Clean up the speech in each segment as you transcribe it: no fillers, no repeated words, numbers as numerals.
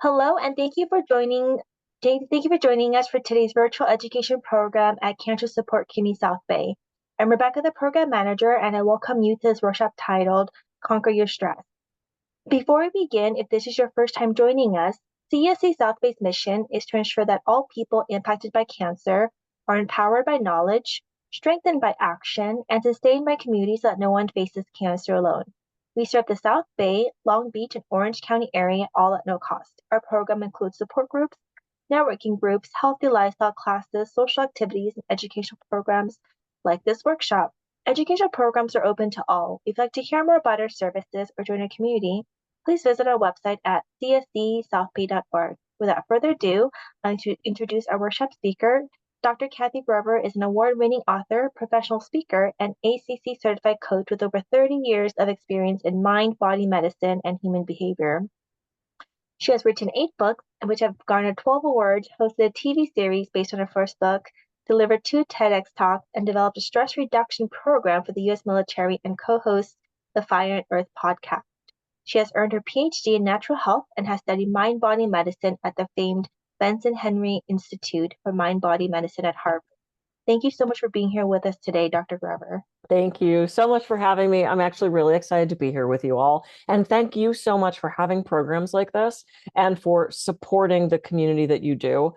Hello, and thank you for joining us for today's virtual education program at Cancer Support CUNY South Bay. I'm Rebecca, the program manager, and I welcome you to this workshop titled Conquer Your Stress. Before we begin, if this is your first time joining us, CSC South Bay's mission is to ensure that all people impacted by cancer are empowered by knowledge, strengthened by action, and sustained by communities so that no one faces cancer alone. We serve the South Bay, Long Beach, and Orange County area all at no cost. Our program includes support groups, networking groups, healthy lifestyle classes, social activities, and educational programs like this workshop. Educational programs are open to all. If you'd like to hear more about our services or join our community, please visit our website at cscsouthbay.org. Without further ado, I'd like to introduce our workshop speaker. Dr. Kathy Gruver is an award-winning author, professional speaker, and ACC certified coach with over 30 years of experience in mind-body medicine and human behavior. She has written 8 books, which have garnered 12 awards, hosted a TV series based on her first book, delivered 2 TEDx talks, and developed a stress reduction program for the U.S. military and co-hosts the Fire and Earth podcast. She has earned her PhD in natural health and has studied mind-body medicine at the famed Benson Henry Institute for Mind-Body Medicine at Harvard. Thank you so much for being here with us today, Dr. Gruver. Thank you so much for having me. I'm actually really excited to be here with you all. And thank you so much for having programs like this and for supporting the community that you do.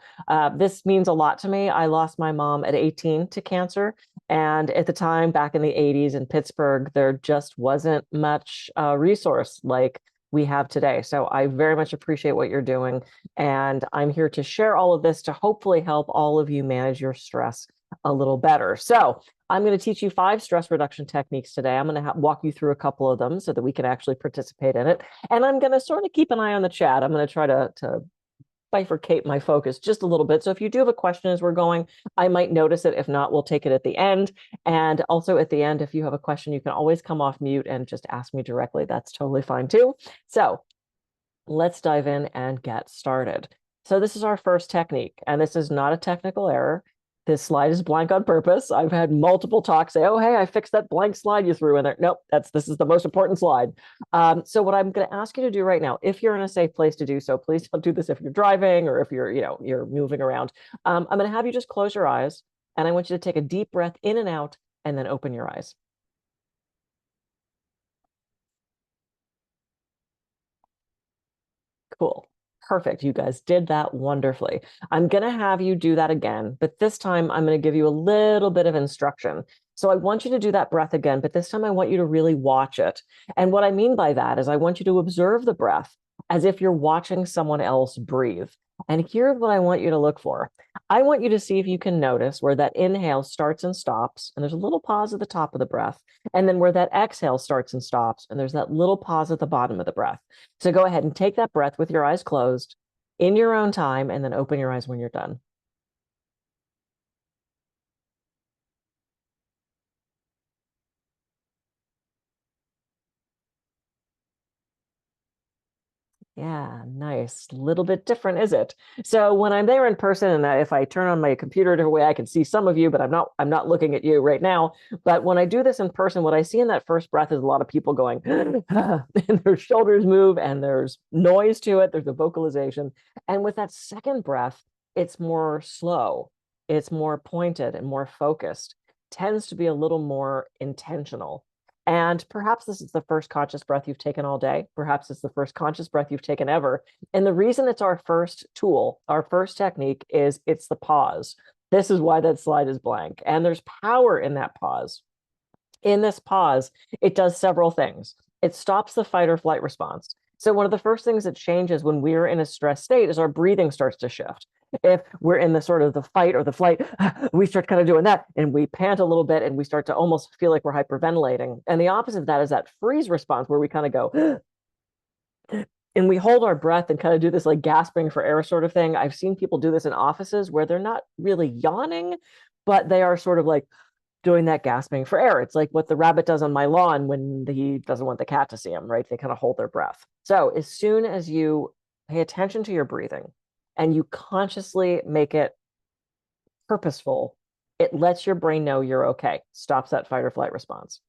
This means a lot to me. I lost my mom at 18 to cancer. And at the time, back in the 80s in Pittsburgh, there just wasn't much resource like we have today. So I very much appreciate what you're doing. And I'm here to share all of this to hopefully help all of you manage your stress a little better. So I'm going to teach you 5 stress reduction techniques today. I'm going to walk you through a couple of them so that we can actually participate in it. And I'm going to sort of keep an eye on the chat. I'm going to try to bifurcate my focus just a little bit. So if you do have a question as we're going, I might notice it. If not, we'll take it at the end. And also at the end, if you have a question, you can always come off mute and just ask me directly. That's totally fine too. So let's dive in and get started. So this is our first technique, and this is not a technical error. This slide is blank on purpose. I've had multiple talks say, oh, hey, I fixed that blank slide you threw in there. Nope, this is the most important slide. So what I'm going to ask you to do right now, if you're in a safe place to do so, please don't do this if you're driving or if you're moving around. I'm going to have you just close your eyes, and I want you to take a deep breath in and out, and then open your eyes. Cool. Perfect. You guys did that wonderfully. I'm going to have you do that again, but this time I'm going to give you a little bit of instruction. So I want you to do that breath again, but this time I want you to really watch it. And what I mean by that is I want you to observe the breath as if you're watching someone else breathe. And here's what I want you to look for. I want you to see if you can notice where that inhale starts and stops, and there's a little pause at the top of the breath, and then where that exhale starts and stops, and there's that little pause at the bottom of the breath. So go ahead and take that breath with your eyes closed in your own time, and then open your eyes when you're done. Yeah, nice. A little bit different, is it? So when I'm there in person, and if I turn on my computer to a way I can see some of you, but I'm not looking at you right now. But when I do this in person, what I see in that first breath is a lot of people going, and their shoulders move, and there's noise to it. There's a vocalization. And with that second breath, it's more slow, it's more pointed and more focused, tends to be a little more intentional. And perhaps this is the first conscious breath you've taken all day. Perhaps it's the first conscious breath you've taken ever. And the reason it's our first tool, our first technique, is it's the pause. This is why that slide is blank. And there's power in that pause. In this pause, it does several things. It stops the fight or flight response. So one of the first things that changes when we're in a stress state is our breathing starts to shift. If we're in the sort of the fight or the flight, we start kind of doing that and we pant a little bit and we start to almost feel like we're hyperventilating. And the opposite of that is that freeze response where we kind of go and we hold our breath and kind of do this like gasping for air sort of thing. I've seen people do this in offices where they're not really yawning, but they are sort of like doing that gasping for air. It's like what the rabbit does on my lawn when he doesn't want the cat to see him, right? They kind of hold their breath. So as soon as you pay attention to your breathing and you consciously make it purposeful, it lets your brain know you're okay, stops that fight or flight response.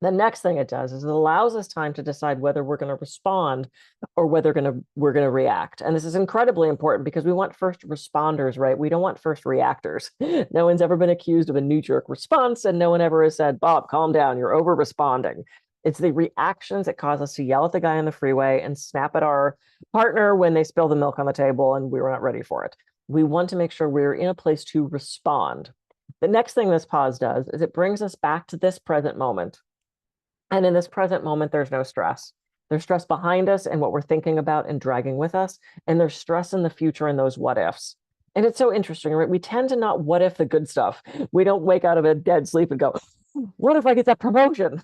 The next thing it does is it allows us time to decide whether we're going to respond or whether we're going to react. And this is incredibly important because we want first responders, right? We don't want first reactors. No one's ever been accused of a knee-jerk response, and no one ever has said, Bob, calm down, you're over responding. It's the reactions that cause us to yell at the guy on the freeway and snap at our partner when they spill the milk on the table and we were not ready for it. We want to make sure we're in a place to respond. The next thing this pause does is it brings us back to this present moment. And in this present moment, there's no stress. There's stress behind us and what we're thinking about and dragging with us. And there's stress in the future and those what ifs. And it's so interesting, right? We tend to not what if the good stuff. We don't wake out of a dead sleep and go, what if I get that promotion?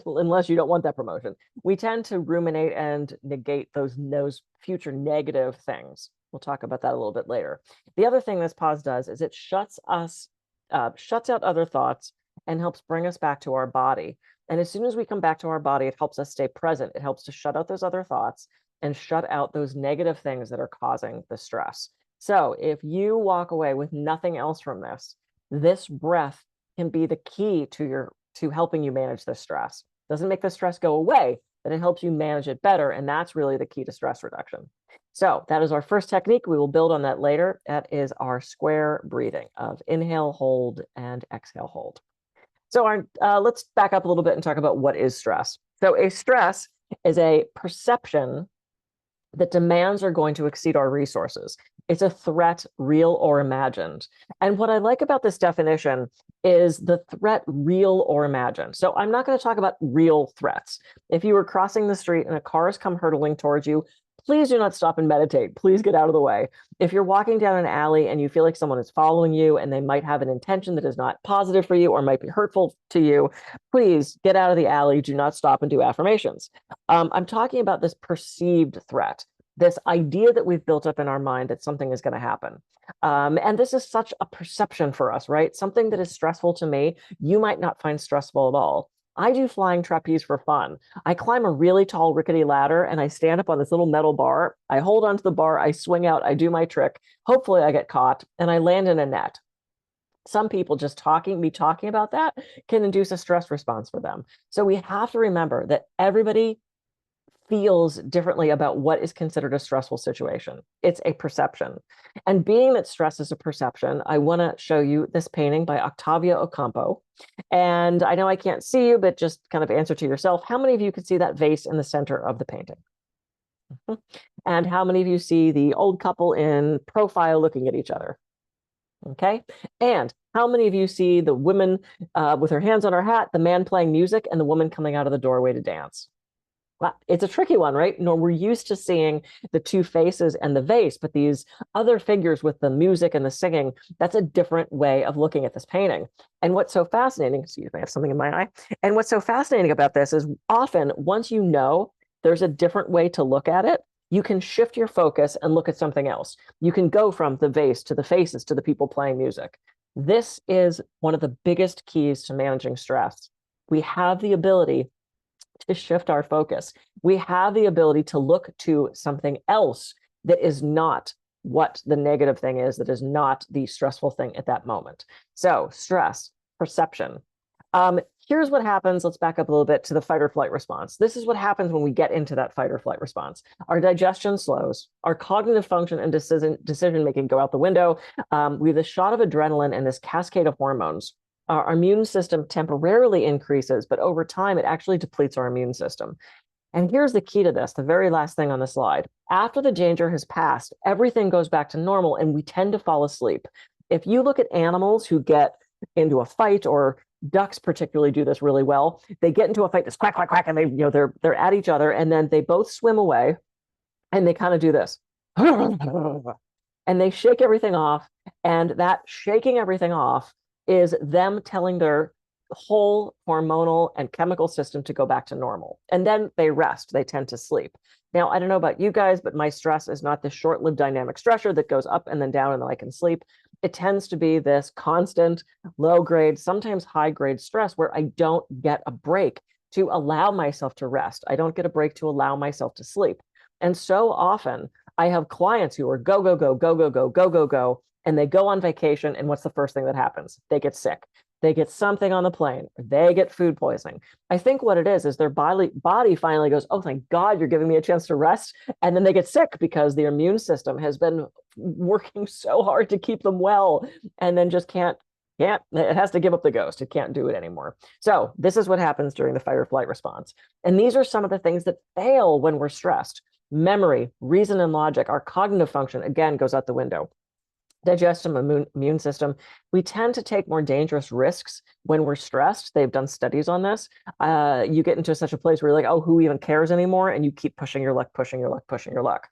Unless you don't want that promotion. We tend to ruminate and negate those future negative things. We'll talk about that a little bit later. The other thing this pause does is it shuts out other thoughts and helps bring us back to our body. And as soon as we come back to our body, it helps us stay present. It helps to shut out those other thoughts and shut out those negative things that are causing the stress. So if you walk away with nothing else from this breath can be the key to helping you manage the stress. Doesn't make the stress go away, but it helps you manage it better. And that's really the key to stress reduction. So that is our first technique. We will build on that later. That is our square breathing of inhale, hold, and exhale, hold. So let's back up a little bit and talk about what is stress. So a stress is a perception that demands are going to exceed our resources. It's a threat, real or imagined. And what I like about this definition is the threat real or imagined. So I'm not going to talk about real threats. If you were crossing the street and a car has come hurtling towards you, please do not stop and meditate. Please get out of the way. If you're walking down an alley and you feel like someone is following you and they might have an intention that is not positive for you or might be hurtful to you, please get out of the alley. Do not stop and do affirmations. I'm talking about this perceived threat, this idea that we've built up in our mind that something is going to happen. And this is such a perception for us, right? Something that is stressful to me, you might not find stressful at all. I do flying trapeze for fun. I climb a really tall rickety ladder and I stand up on this little metal bar. I hold onto the bar, I swing out, I do my trick. Hopefully I get caught and I land in a net. Some people just talking about that can induce a stress response for them. So we have to remember that everybody feels differently about what is considered a stressful situation. It's a perception. And being that stress is a perception, I want to show you this painting by Octavia Ocampo. And I know I can't see you, but just kind of answer to yourself, how many of you could see that vase in the center of the painting? And how many of you see the old couple in profile looking at each other? Okay. And how many of you see the woman with her hands on her hat, the man playing music, and the woman coming out of the doorway to dance? Well, it's a tricky one, right? We're used to seeing the two faces and the vase, but these other figures with the music and the singing, that's a different way of looking at this painting. And what's so fascinating, excuse me, I have something in my eye. And what's so fascinating about this is often once you know there's a different way to look at it, you can shift your focus and look at something else. You can go from the vase to the faces to the people playing music. This is one of the biggest keys to managing stress. We have the ability to shift our focus. We have the ability to look to something else that is not what the negative thing is, that is not the stressful thing at that moment. So stress, perception. Here's what happens. Let's back up a little bit to the fight or flight response. This is what happens when we get into that fight or flight response. Our digestion slows, our cognitive function and decision making go out the window. We have this shot of adrenaline and this cascade of hormones. Our immune system temporarily increases, but over time, it actually depletes our immune system. And here's the key to this, the very last thing on the slide. After the danger has passed, everything goes back to normal and we tend to fall asleep. If you look at animals who get into a fight, or ducks particularly do this really well, they get into a fight, this quack, quack, quack, and they're at each other, and then they both swim away and they kind of do this. And they shake everything off, and that shaking everything off is them telling their whole hormonal and chemical system to go back to normal. And then they rest, they tend to sleep. Now, I don't know about you guys, but my stress is not the short-lived dynamic stressor that goes up and then down and then I can sleep. It tends to be this constant, low-grade, sometimes high-grade stress where I don't get a break to allow myself to rest. I don't get a break to allow myself to sleep. And so often I have clients who are go, go, go, go, go, go, go, go, go, and they go on vacation, and what's the first thing that happens? They get sick. they get something on the plane, or they get food poisoning. I think what it is their body finally goes, oh, thank God you're giving me a chance to rest. And then they get sick because the immune system has been working so hard to keep them well, and then just can't, it has to give up the ghost. It can't do it anymore. So this is what happens during the fight or flight response. And these are some of the things that fail when we're stressed. Memory, reason, and logic, our cognitive function, again, goes out the window. Digestive, immune system. We tend to take more dangerous risks when we're stressed. They've done studies on this. You get into such a place where you're like, oh, who even cares anymore? And you keep pushing your luck, pushing your luck, pushing your luck.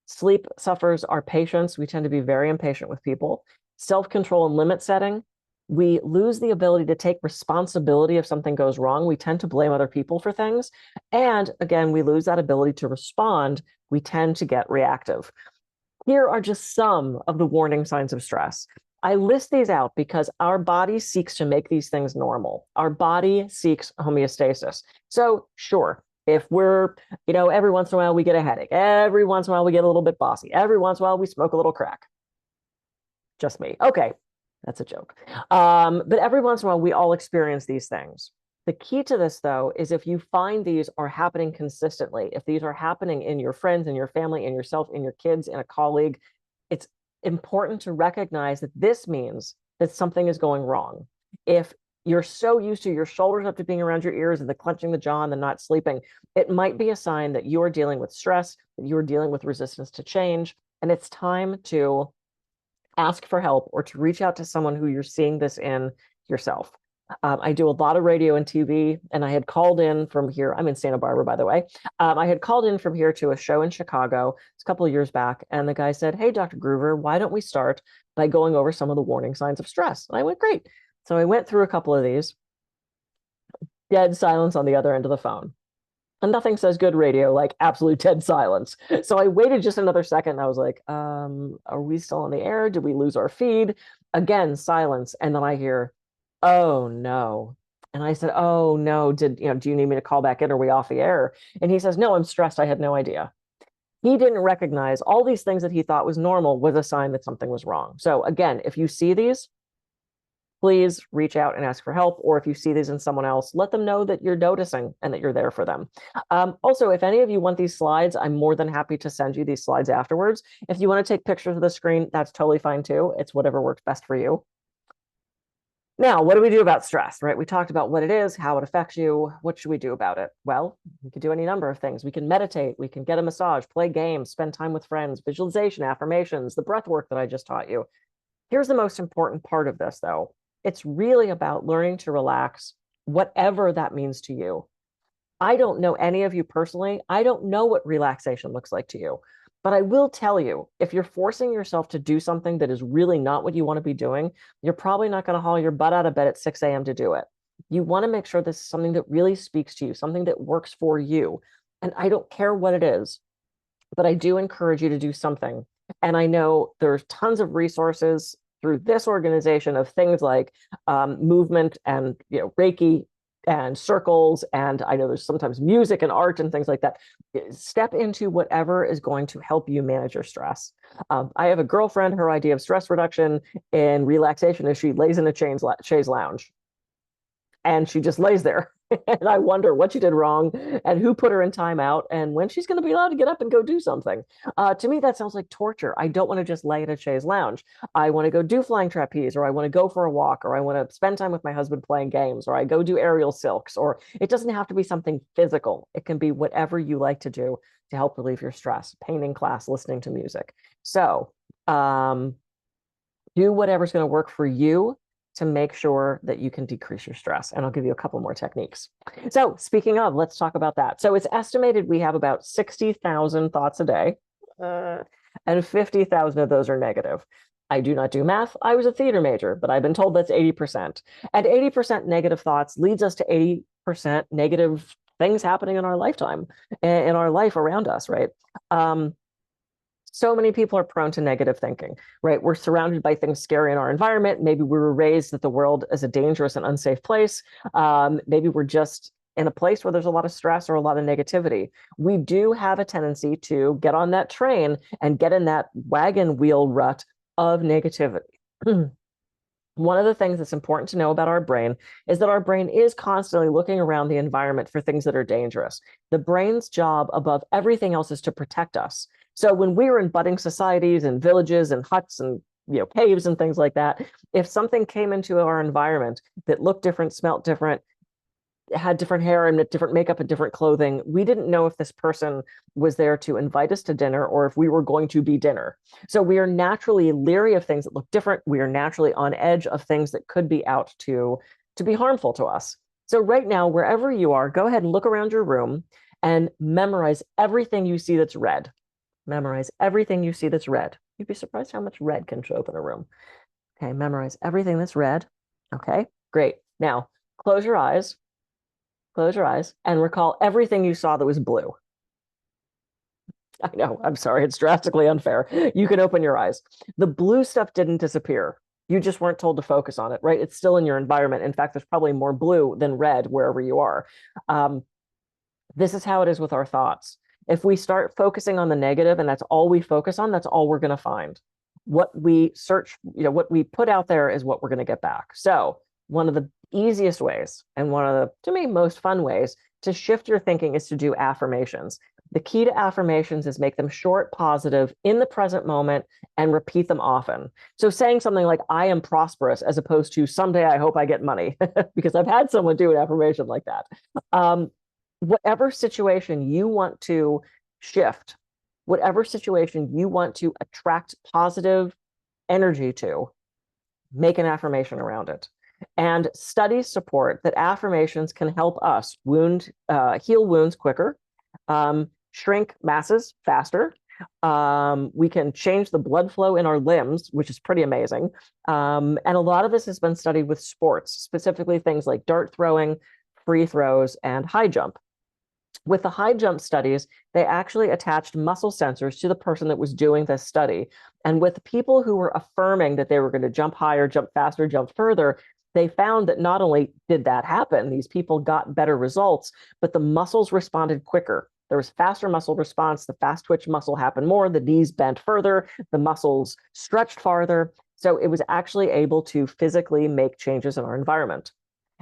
Sleep suffers our patience. We tend to be very impatient with people. Self-control and limit setting. We lose the ability to take responsibility if something goes wrong. We tend to blame other people for things. And again, we lose that ability to respond. We tend to get reactive. Here are just some of the warning signs of stress. I list these out because our body seeks to make these things normal. Our body seeks homeostasis. So sure, if we're, every once in a while we get a headache, every once in a while we get a little bit bossy, every once in a while we smoke a little crack. Just me. Okay, that's a joke. But every once in a while we all experience these things. The key to this, though, is if you find these are happening consistently, if these are happening in your friends, in your family, in yourself, in your kids, in a colleague, it's important to recognize that this means that something is going wrong. If you're so used to your shoulders up to being around your ears and the clenching the jaw and the not sleeping, it might be a sign that you're dealing with stress, that you're dealing with resistance to change, and it's time to ask for help or to reach out to someone who you're seeing this in yourself. I do a lot of radio and TV, and I had called in from here. I'm in Santa Barbara, by the way. I had called in from here to a show in Chicago a couple of years back, and the guy said, hey, Dr. Gruver, why don't we start by going over some of the warning signs of stress? And I went, great. So I went through a couple of these. Dead silence on the other end of the phone. And nothing says good radio like absolute dead silence. So I waited just another second, and I was like, are we still on the air? Did we lose our feed? Again, silence. And then I hear, oh no. And I said, oh no, do you need me to call back in? Are we off the air? And he says, no, I'm stressed. I had no idea. He didn't recognize all these things that he thought was normal was a sign that something was wrong. So again, if you see these, please reach out and ask for help. Or if you see these in someone else, let them know that you're noticing and that you're there for them. Also, if any of you want these slides, I'm more than happy to send you these slides afterwards. If you want to take pictures of the screen, that's totally fine too. It's whatever works best for you. Now, what do we do about stress, right? We talked about what it is, how it affects you. What should we do about it? Well, we can do any number of things. We can meditate, we can get a massage, play games, spend time with friends, visualization, affirmations, the breath work that I just taught you. Here's the most important part of this, though. It's really about learning to relax, whatever that means to you. I don't know any of you personally. I don't know what relaxation looks like to you. But I will tell you, if you're forcing yourself to do something that is really not what you want to be doing, you're probably not going to haul your butt out of bed at 6 a.m. to do it. You want to make sure this is something that really speaks to you, something that works for you. And I don't care what it is, but I do encourage you to do something. And I know there's tons of resources through this organization of things like movement and Reiki and circles, and I know there's sometimes music and art and things like that. Step into whatever is going to help you manage your stress. I have a girlfriend, her idea of stress reduction and relaxation is she lays in a chaise lounge. And she just lays there. And I wonder what she did wrong and who put her in timeout and when she's going to be allowed to get up and go do something. To me, that sounds like torture. I don't want to just lay in a chaise lounge. I want to go do flying trapeze, or I want to go for a walk, or I want to spend time with my husband playing games, or I go do aerial silks, or it doesn't have to be something physical. It can be whatever you like to do to help relieve your stress, painting class, listening to music. So do whatever's going to work for you to make sure that you can decrease your stress. And I'll give you a couple more techniques. So speaking of, let's talk about that. So it's estimated we have about 60,000 thoughts a day, and 50,000 of those are negative. I do not do math. I was a theater major, but I've been told that's 80%. And 80% negative thoughts leads us to 80% negative things happening in our lifetime, in our life around us, right? So many people are prone to negative thinking, right? We're surrounded by things scary in our environment. Maybe we were raised that the world is a dangerous and unsafe place. Maybe we're just in a place where there's a lot of stress or a lot of negativity. We do have a tendency to get on that train and get in that wagon wheel rut of negativity. One of the things that's important to know about our brain is that our brain is constantly looking around the environment for things that are dangerous. The brain's job above everything else is to protect us. So when we were in budding societies and villages and huts and caves and things like that, if something came into our environment that looked different, smelt different, had different hair and different makeup and different clothing, we didn't know if this person was there to invite us to dinner or if we were going to be dinner. So we are naturally leery of things that look different. We are naturally on edge of things that could be out to be harmful to us. So right now, wherever you are, go ahead and look around your room and memorize everything you see that's red. Memorize everything you see that's red. You'd be surprised how much red can show up in a room. Okay, memorize everything that's red. Okay, great. Now, close your eyes. Close your eyes and recall everything you saw that was blue. I know, I'm sorry, it's drastically unfair. You can open your eyes. The blue stuff didn't disappear. You just weren't told to focus on it, right? It's still in your environment. In fact, there's probably more blue than red wherever you are. This is how it is with our thoughts. If we start focusing on the negative and that's all we focus on, that's all we're going to find. What we search, what we put out there is what we're going to get back. So one of the easiest ways and one of the, to me, most fun ways to shift your thinking is to do affirmations. The key to affirmations is make them short, positive, in the present moment, and repeat them often. So saying something like, I am prosperous, as opposed to someday I hope I get money, because I've had someone do an affirmation like that. Whatever situation you want to shift, whatever situation you want to attract positive energy to, make an affirmation around it. And studies support that affirmations can help us heal wounds quicker, shrink masses faster. We can change the blood flow in our limbs, which is pretty amazing. And a lot of this has been studied with sports, specifically things like dart throwing, free throws, and high jump. With the high jump studies, they actually attached muscle sensors to the person that was doing this study. And with people who were affirming that they were going to jump higher, jump faster, jump further, they found that not only did that happen, these people got better results, but the muscles responded quicker. There was faster muscle response. The fast twitch muscle happened more. The knees bent further. The muscles stretched farther. So it was actually able to physically make changes in our environment.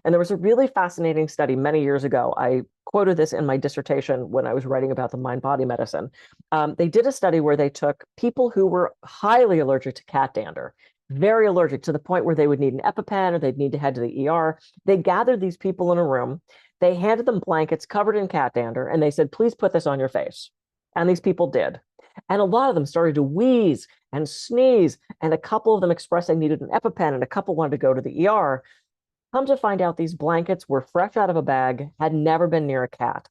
And there was a really fascinating study many years ago. I quoted this in my dissertation when I was writing about the mind-body medicine. They did a study where they took people who were highly allergic to cat dander, very allergic to the point where they would need an EpiPen or they'd need to head to the ER. They gathered these people in a room. They handed them blankets covered in cat dander, and they said, please put this on your face. And these people did. And a lot of them started to wheeze and sneeze, and a couple of them expressed they needed an EpiPen, and a couple wanted to go to the ER. Come to find out, these blankets were fresh out of a bag, had never been near a cat.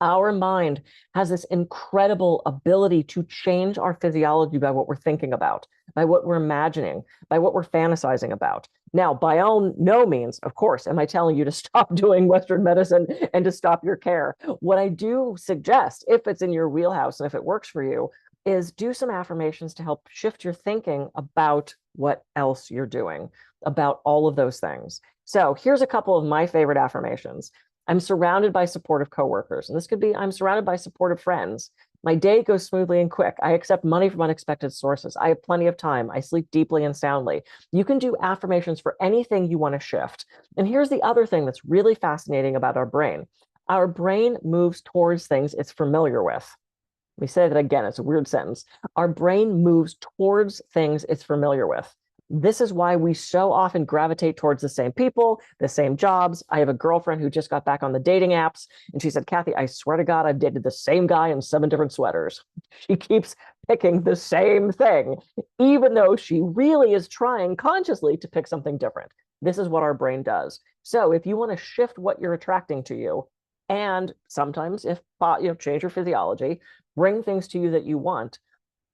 Our mind has this incredible ability to change our physiology by what we're thinking about, by what we're imagining, by what we're fantasizing about. Now, by no means, of course, am I telling you to stop doing Western medicine and to stop your care. What I do suggest, if it's in your wheelhouse and if it works for you, is do some affirmations to help shift your thinking about what else you're doing, about all of those things. So here's a couple of my favorite affirmations. I'm surrounded by supportive coworkers. And this could be, I'm surrounded by supportive friends. My day goes smoothly and quick. I accept money from unexpected sources. I have plenty of time. I sleep deeply and soundly. You can do affirmations for anything you want to shift. And here's the other thing that's really fascinating about our brain. Our brain moves towards things it's familiar with. Let me say that again. It's a weird sentence. Our brain moves towards things it's familiar with. This is why we so often gravitate towards the same people, the same jobs. I have a girlfriend who just got back on the dating apps, and she said, Kathy, I swear to God, I've dated the same guy in 7 different sweaters. She keeps picking the same thing, even though she really is trying consciously to pick something different. This is what our brain does. So if you want to shift what you're attracting to you, and sometimes if change your physiology, bring things to you that you want,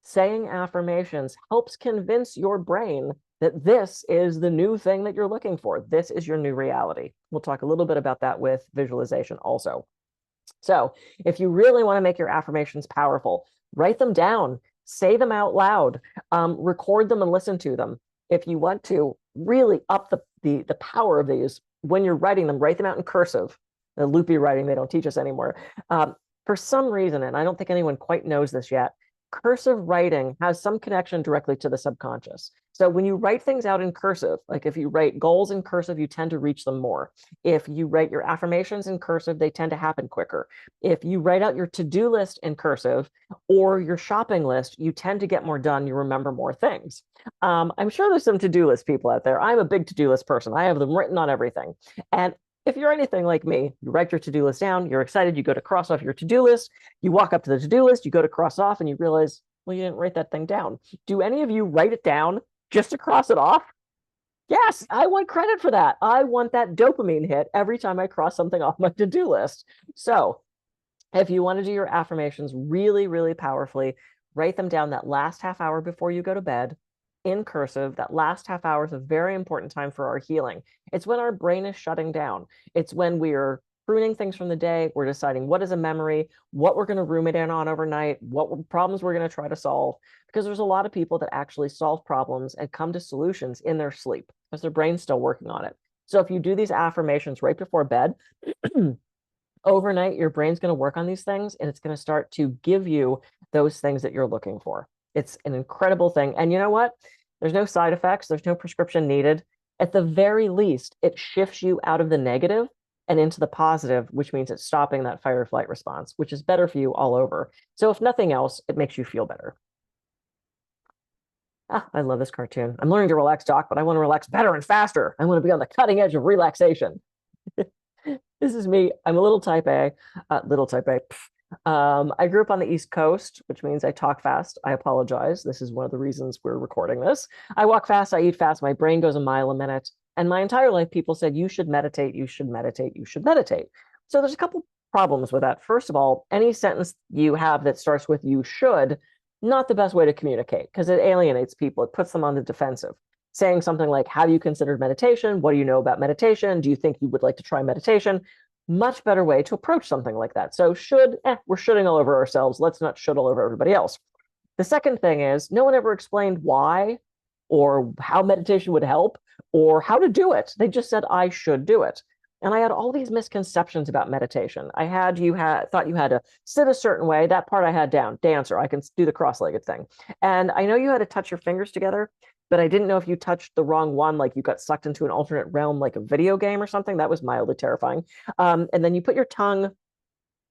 saying affirmations helps convince your brain that this is the new thing that you're looking for. This is your new reality. We'll talk a little bit about that with visualization also. So if you really want to make your affirmations powerful, write them down, say them out loud, record them and listen to them. If you want to really up the power of these, when you're writing them, write them out in cursive, the loopy writing they don't teach us anymore. For some reason, and I don't think anyone quite knows this yet, Cursive writing has some connection directly to the subconscious. So when you write things out in cursive, like if you write goals in cursive, you tend to reach them more. If you write your affirmations in cursive, they tend to happen quicker. If you write out your to-do list in cursive or your shopping list, you tend to get more done. You remember more things. I'm sure there's some to-do list people out there. I'm a big to-do list person. I have them written on everything. And if you're anything like me, you write your to-do list down, you're excited, you go to cross off your to-do list, you walk up to the to-do list, you go to cross off, and you realize, well, you didn't write that thing down. Do any of you write it down just to cross it off? Yes, I want credit for that. I want that dopamine hit every time I cross something off my to-do list. So if you want to do your affirmations really, really powerfully, write them down that last half hour before you go to bed in cursive. That last half hour is a very important time for our healing. It's when our brain is shutting down. It's when we're pruning things from the day. We're deciding what is a memory, what we're going to ruminate on overnight, what problems we're going to try to solve. Because there's a lot of people that actually solve problems and come to solutions in their sleep because their brain's still working on it. So if you do these affirmations right before bed, overnight, your brain's going to work on these things and it's going to start to give you those things that you're looking for. It's an incredible thing. And you know what? There's no side effects, there's no prescription needed. At the very least, it shifts you out of the negative and into the positive, which means it's stopping that fight or flight response, which is better for you all over. So if nothing else, it makes you feel better. Ah, I love this cartoon. I'm learning to relax, Doc, but I want to relax better and faster. I want to be on the cutting edge of relaxation. This is me. I'm a little type A, little type A. I grew up on the East Coast, which means I talk fast. I apologize. This is one of the reasons we're recording this. I walk fast. I eat fast. My brain goes a mile a minute. And my entire life, people said, you should meditate. You should meditate. You should meditate. So there's a couple problems with that. First of all, any sentence you have that starts with you should, not the best way to communicate because it alienates people. It puts them on the defensive. Saying something like, have you considered meditation? What do you know about meditation? Do you think you would like to try meditation? Much better way to approach something like that. So should, we're shooting all over ourselves. Let's not shoot all over everybody else. The second thing is no one ever explained why or how meditation would help or how to do it. They just said, I should do it. And I had all these misconceptions about meditation. Thought you had to sit a certain way. That part I had down. Dancer, I can do the cross-legged thing. And I know you had to touch your fingers together, but I didn't know if you touched the wrong one, like you got sucked into an alternate realm, like a video game or something. That was mildly terrifying. And then you put your tongue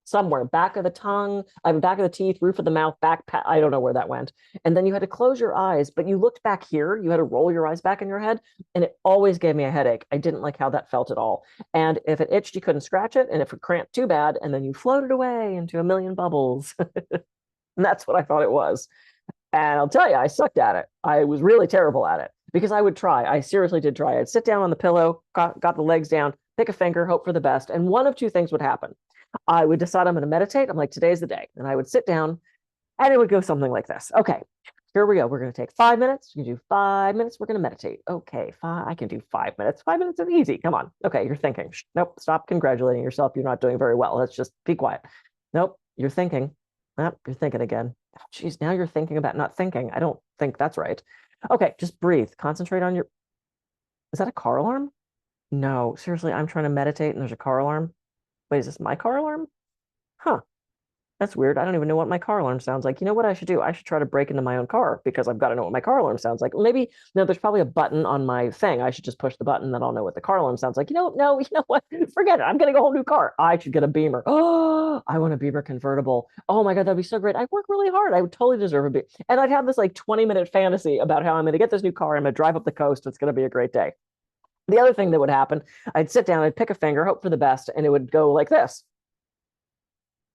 somewhere, back of the tongue, back of the teeth, roof of the mouth, I don't know where that went. And then you had to close your eyes, but you looked back here, you had to roll your eyes back in your head, and it always gave me a headache. I didn't like how that felt at all. And if it itched, you couldn't scratch it, and if it cramped too bad, and then you floated away into a million bubbles. And that's what I thought it was. And I'll tell you, I sucked at it. I was really terrible at it because I would try. I seriously did try. I'd sit down on the pillow, got the legs down, pick a finger, hope for the best. And one of two things would happen. I would decide I'm going to meditate. I'm like, today's the day. And I would sit down and it would go something like this. Okay, here we go. We're going to take 5 minutes. You can do 5 minutes. We're going to meditate. Okay, I can do 5 minutes. 5 minutes is easy. Come on. Okay, you're thinking. Nope, stop congratulating yourself. You're not doing very well. Let's just be quiet. Nope, you're thinking. Nope, you're thinking again. Geez, now you're thinking about not thinking. I don't think that's right. Okay, just breathe. Concentrate on your... Is that a car alarm? No, seriously, I'm trying to meditate and there's a car alarm. Wait, is this my car alarm? Huh. That's weird. I don't even know what my car alarm sounds like. You know what I should do? I should try to break into my own car because I've got to know what my car alarm sounds like. Well, maybe, no, there's probably a button on my thing. I should just push the button, then I'll know what the car alarm sounds like. No, you know what? Forget it. I'm getting a whole new car. I should get a Beamer. Oh, I want a Beamer convertible. Oh my God, that'd be so great. I work really hard. I would totally deserve a Beamer. And I'd have this like 20-minute fantasy about how I'm going to get this new car. I'm going to drive up the coast. It's going to be a great day. The other thing that would happen, I'd sit down, I'd pick a finger, hope for the best, and it would go like this.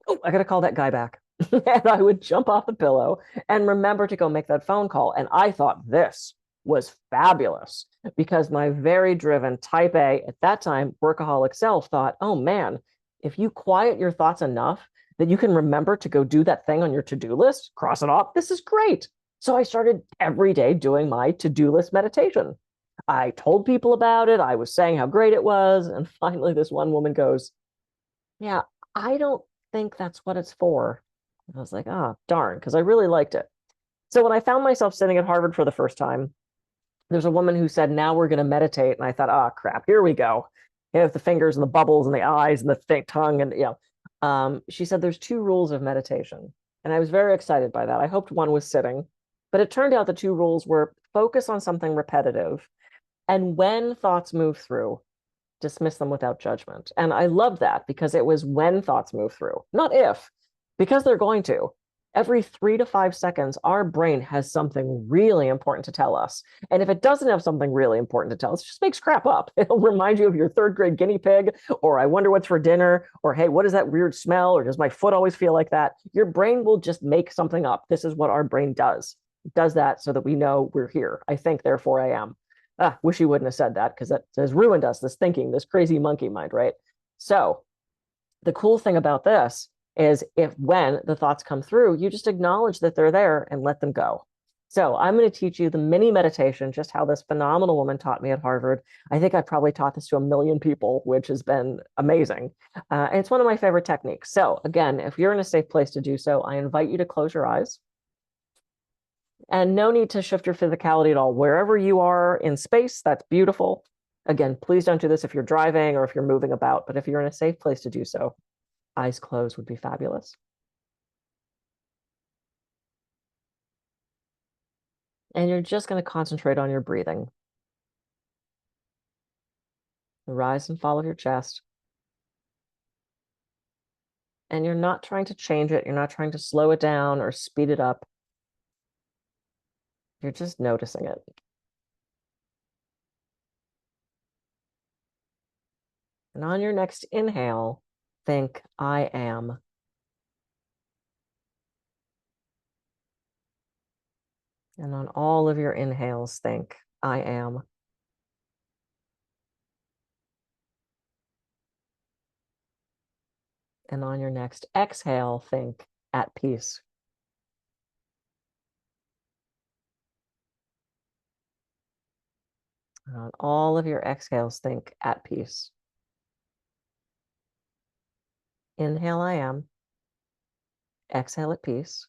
Oh, I got to call that guy back. And I would jump off the pillow and remember to go make that phone call. And I thought this was fabulous because my very driven type A, at that time, workaholic self thought, oh man, if you quiet your thoughts enough that you can remember to go do that thing on your to-do list, cross it off, this is great. So I started every day doing my to-do list meditation. I told people about it. I was saying how great it was. And finally, this one woman goes, yeah, I don't think that's what it's for. I was like, ah, darn, because I really liked it. So when I found myself sitting at Harvard for the first time, there's a woman who said, now we're going to meditate. And I thought, oh, crap, here we go. You know, the fingers and the bubbles and the eyes and the tongue. And, she said, there's two rules of meditation. And I was very excited by that. I hoped one was sitting, but it turned out the two rules were focus on something repetitive. And when thoughts move through, dismiss them without judgment. And I loved that because it was when thoughts move through, not if, because they're going to. Every 3 to 5 seconds, our brain has something really important to tell us. And if it doesn't have something really important to tell us, it just makes crap up. It'll remind you of your third grade guinea pig, or I wonder what's for dinner, or hey, what is that weird smell, or does my foot always feel like that? Your brain will just make something up. This is what our brain does. It does that so that we know we're here. I think, therefore I am. Wish you wouldn't have said that because that has ruined us, this thinking, this crazy monkey mind, right? So the cool thing about this is when the thoughts come through, you just acknowledge that they're there and let them go. So I'm going to teach you the mini meditation, just how this phenomenal woman taught me at Harvard. I think I probably taught this to 1 million people, which has been amazing. And it's one of my favorite techniques. So again, if you're in a safe place to do so, I invite you to close your eyes. And no need to shift your physicality at all. Wherever you are in space, that's beautiful. Again, please don't do this if you're driving or if you're moving about, but if you're in a safe place to do so, eyes closed would be fabulous. And you're just going to concentrate on your breathing. The rise and fall of your chest. And you're not trying to change it. You're not trying to slow it down or speed it up. You're just noticing it. And on your next inhale, think, I am. And on all of your inhales, think, I am. And on your next exhale, think, at peace. And on all of your exhales, think, at peace. Inhale, I am. Exhale, at peace.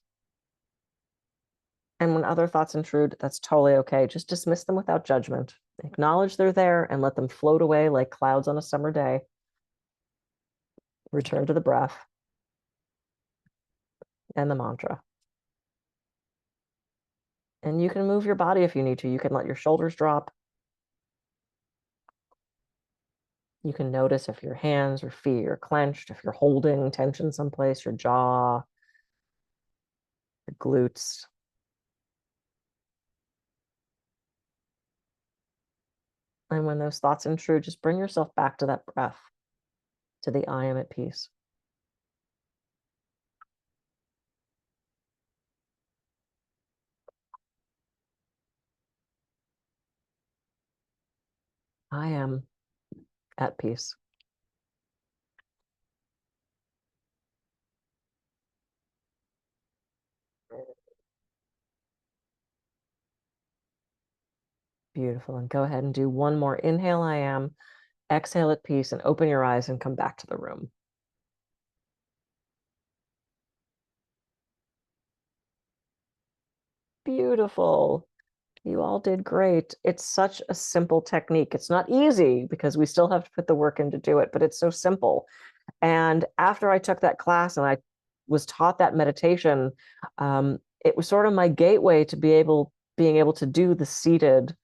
And when other thoughts intrude, that's totally okay. Just dismiss them without judgment. Acknowledge they're there and let them float away like clouds on a summer day. Return to the breath and the mantra. And you can move your body if you need to. You can let your shoulders drop. You can notice if your hands or feet are clenched, if you're holding tension someplace, your jaw, your glutes. And when those thoughts intrude, just bring yourself back to that breath, to the I am at peace. I am at peace. Beautiful. And go ahead and do one more. Inhale, I am. Exhale at peace, and open your eyes and come back to the room. Beautiful. You all did great. It's such a simple technique. It's not easy because we still have to put the work in to do it, but it's so simple. And after I took that class and I was taught that meditation, it was sort of my gateway to being able to do the seated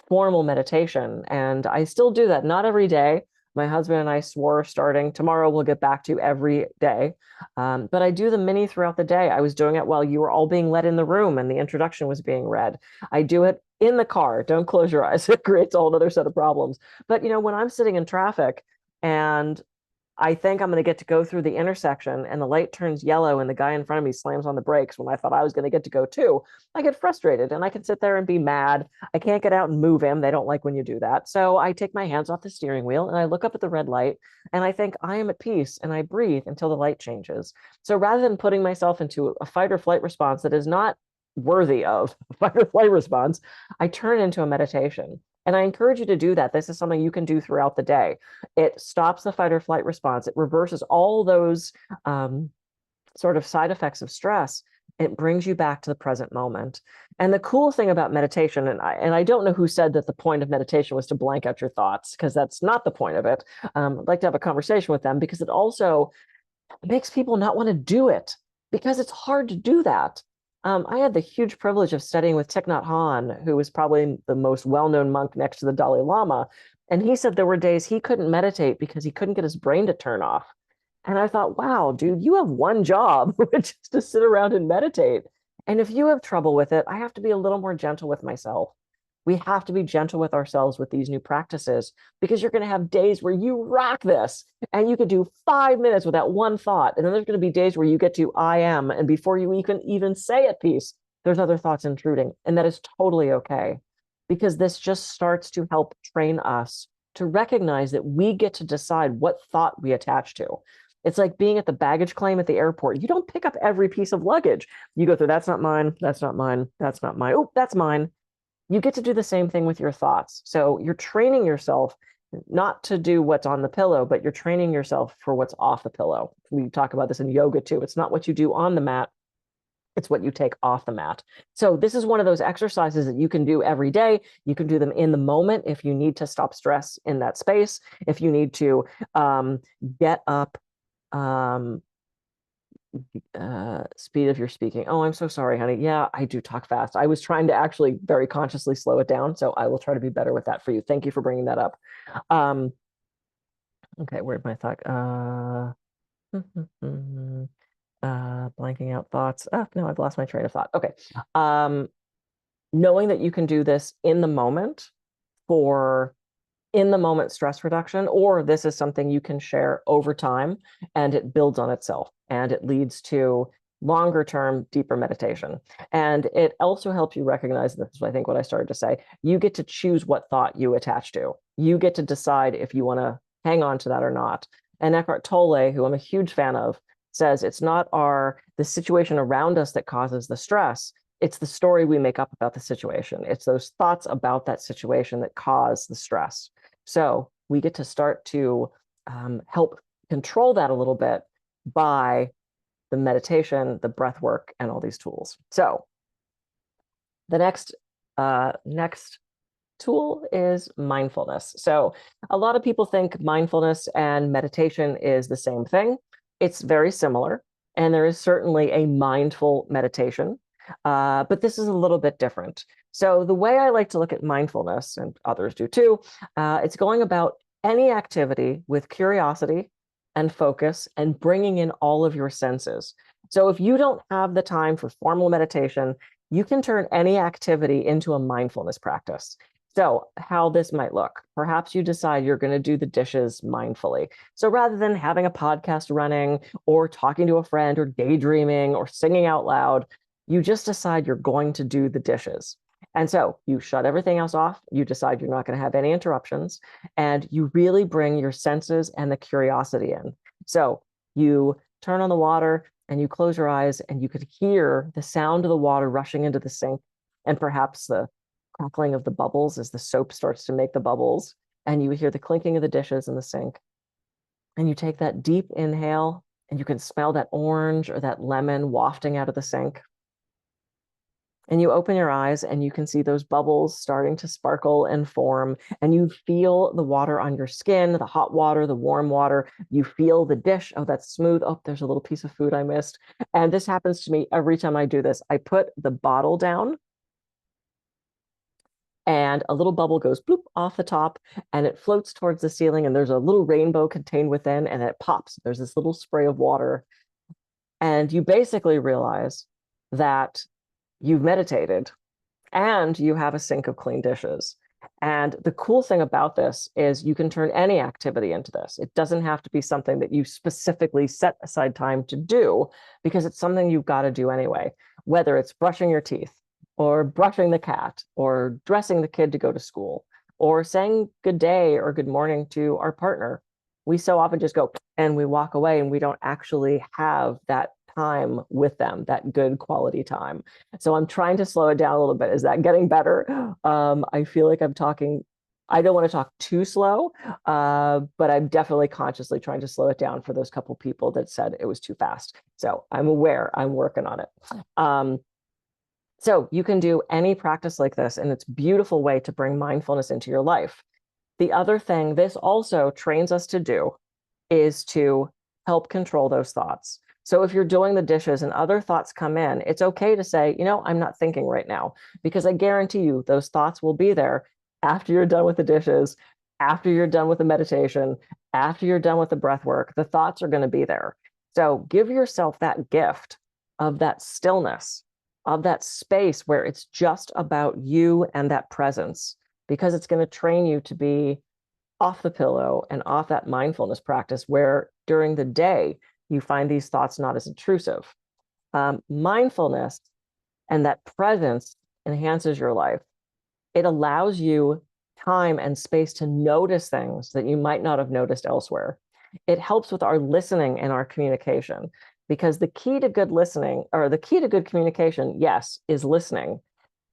formal meditation. And I still do that, not every day. My husband and I swore starting tomorrow, we'll get back to every day. But I do the mini throughout the day. I was doing it while you were all being let in the room and the introduction was being read. I do it in the car. Don't close your eyes. It creates a whole other set of problems. But when I'm sitting in traffic and I think I'm going to get to go through the intersection and the light turns yellow and the guy in front of me slams on the brakes when I thought I was going to get to go too, I get frustrated and I can sit there and be mad. I can't get out and move him. They don't like when you do that. So I take my hands off the steering wheel and I look up at the red light and I think I am at peace and I breathe until the light changes. So rather than putting myself into a fight or flight response that is not worthy of a fight or flight response, I turn it into a meditation. And I encourage you to do that. This is something you can do throughout the day. It stops the fight or flight response. It reverses all those sort of side effects of stress. It brings you back to the present moment. And the cool thing about meditation, and I don't know who said that the point of meditation was to blank out your thoughts, because that's not the point of it. I'd like to have a conversation with them because it also makes people not want to do it. because it's hard to do that. I had the huge privilege of studying with Thich Nhat Hanh, who was probably the most well-known monk next to the Dalai Lama. And he said there were days he couldn't meditate because he couldn't get his brain to turn off. And I thought, wow, dude, you have one job, which is to sit around and meditate. And if you have trouble with it, I have to be a little more gentle with myself. We have to be gentle with ourselves with these new practices, because you're going to have days where you rock this and you could do 5 minutes without one thought. And then there's going to be days where you get to I am, and before you even say at peace, there's other thoughts intruding. And that is totally okay, because this just starts to help train us to recognize that we get to decide what thought we attach to. It's like being at the baggage claim at the airport. You don't pick up every piece of luggage. You go through, that's not mine, that's not mine, that's not mine. Oh, that's mine. You get to do the same thing with your thoughts. So you're training yourself not to do what's on the pillow, but you're training yourself for what's off the pillow. We talk about this in yoga too. It's not what you do on the mat, it's what you take off the mat. So this is one of those exercises that you can do every day. You can do them in the moment if you need to stop stress in that space. If you need to get up, speed of your speaking. Oh, I'm so sorry, honey. Yeah, I do talk fast. I was trying to actually very consciously slow it down. So I will try to be better with that for you. Thank you for bringing that up. Okay, where'd my thought? Blanking out thoughts. Oh, no, I've lost my train of thought. Okay. Knowing that you can do this in the moment for in the moment stress reduction, or this is something you can share over time and it builds on itself and it leads to longer term, deeper meditation. And it also helps you recognize, this is I think what I started to say, you get to choose what thought you attach to. You get to decide if you want to hang on to that or not. And Eckhart Tolle, who I'm a huge fan of, says it's not the situation around us that causes the stress. It's the story we make up about the situation. It's those thoughts about that situation that cause the stress. So we get to start to help control that a little bit by the meditation, the breath work, and all these tools. So the next tool is mindfulness. So a lot of people think mindfulness and meditation is the same thing. It's very similar, and there is certainly a mindful meditation, but this is a little bit different. So the way I like to look at mindfulness, and others do too, it's going about any activity with curiosity and focus and bringing in all of your senses. So if you don't have the time for formal meditation, you can turn any activity into a mindfulness practice. So how this might look, perhaps you decide you're going to do the dishes mindfully. So rather than having a podcast running or talking to a friend or daydreaming or singing out loud, you just decide you're going to do the dishes. And so you shut everything else off. You decide you're not going to have any interruptions, and you really bring your senses and the curiosity in. So you turn on the water and you close your eyes, and you could hear the sound of the water rushing into the sink, and perhaps the crackling of the bubbles as the soap starts to make the bubbles, and you hear the clinking of the dishes in the sink. And you take that deep inhale, and you can smell that orange or that lemon wafting out of the sink. And you open your eyes and you can see those bubbles starting to sparkle and form, and you feel the water on your skin, the hot water, the warm water. You feel the dish. Oh, that's smooth. Oh, there's a little piece of food I missed. And this happens to me every time I do this. I put the bottle down and a little bubble goes bloop off the top and it floats towards the ceiling, and there's a little rainbow contained within, and it pops. There's this little spray of water. And you basically realize that you've meditated and you have a sink of clean dishes. And the cool thing about this is you can turn any activity into this. It doesn't have to be something that you specifically set aside time to do, because it's something you've got to do anyway, whether it's brushing your teeth or brushing the cat or dressing the kid to go to school or saying good day or good morning to our partner. We so often just go and we walk away, and we don't actually have that time with them, that good quality time. So I'm trying to slow it down a little bit. Is that getting better? I feel like I'm talking, I don't want to talk too slow, but I'm definitely consciously trying to slow it down for those couple people that said it was too fast. So I'm aware, I'm working on it. So you can do any practice like this, and it's a beautiful way to bring mindfulness into your life. The other thing this also trains us to do is to help control those thoughts. So if you're doing the dishes and other thoughts come in, it's okay to say, I'm not thinking right now, because I guarantee you those thoughts will be there after you're done with the dishes, after you're done with the meditation, after you're done with the breath work. The thoughts are going to be there. So give yourself that gift of that stillness, of that space where it's just about you and that presence, because it's going to train you to be off the pillow and off that mindfulness practice where during the day you find these thoughts not as intrusive. Mindfulness and that presence enhances your life. It allows you time and space to notice things that you might not have noticed elsewhere. It helps with our listening and our communication, because the key to good listening, or the key to good communication, yes, is listening,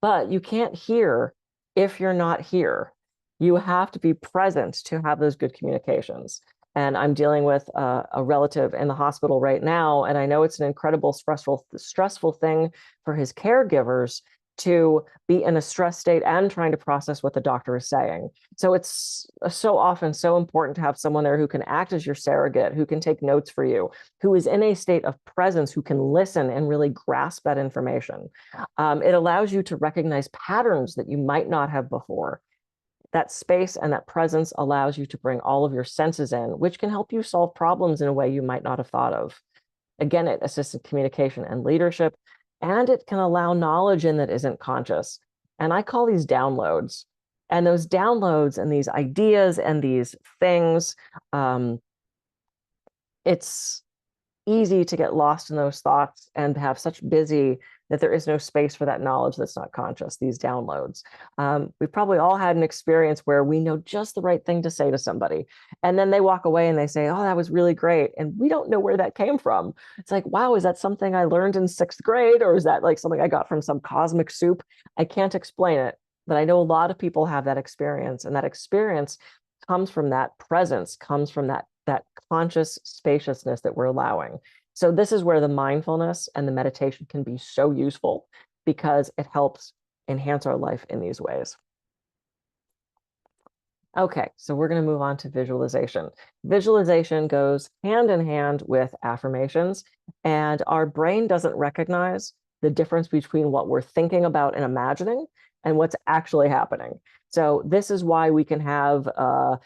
but you can't hear if you're not here. You have to be present to have those good communications. And I'm dealing with a relative in the hospital right now, and I know it's an incredible stressful thing for his caregivers to be in a stress state and trying to process what the doctor is saying. So it's so often so important to have someone there who can act as your surrogate, who can take notes for you, who is in a state of presence, who can listen and really grasp that information. It allows you to recognize patterns that you might not have before. That space and that presence allows you to bring all of your senses in, which can help you solve problems in a way you might not have thought of. Again, it assists in communication and leadership, and it can allow knowledge in that isn't conscious. And I call these downloads. And those downloads and these ideas and these things, it's easy to get lost in those thoughts and have such busy that there is no space for that knowledge that's not conscious, these downloads. We've probably all had an experience where we know just the right thing to say to somebody, and then they walk away and they say, oh, that was really great. And we don't know where that came from. It's like, wow, is that something I learned in 6th grade? Or is that like something I got from some cosmic soup? I can't explain it, but I know a lot of people have that experience, and that experience comes from that presence, comes from that conscious spaciousness that we're allowing. So this is where the mindfulness and the meditation can be so useful, because it helps enhance our life in these ways. Okay, so we're going to move on to visualization. Visualization goes hand in hand with affirmations, and our brain doesn't recognize the difference between what we're thinking about and imagining and what's actually happening. So this is why we can have a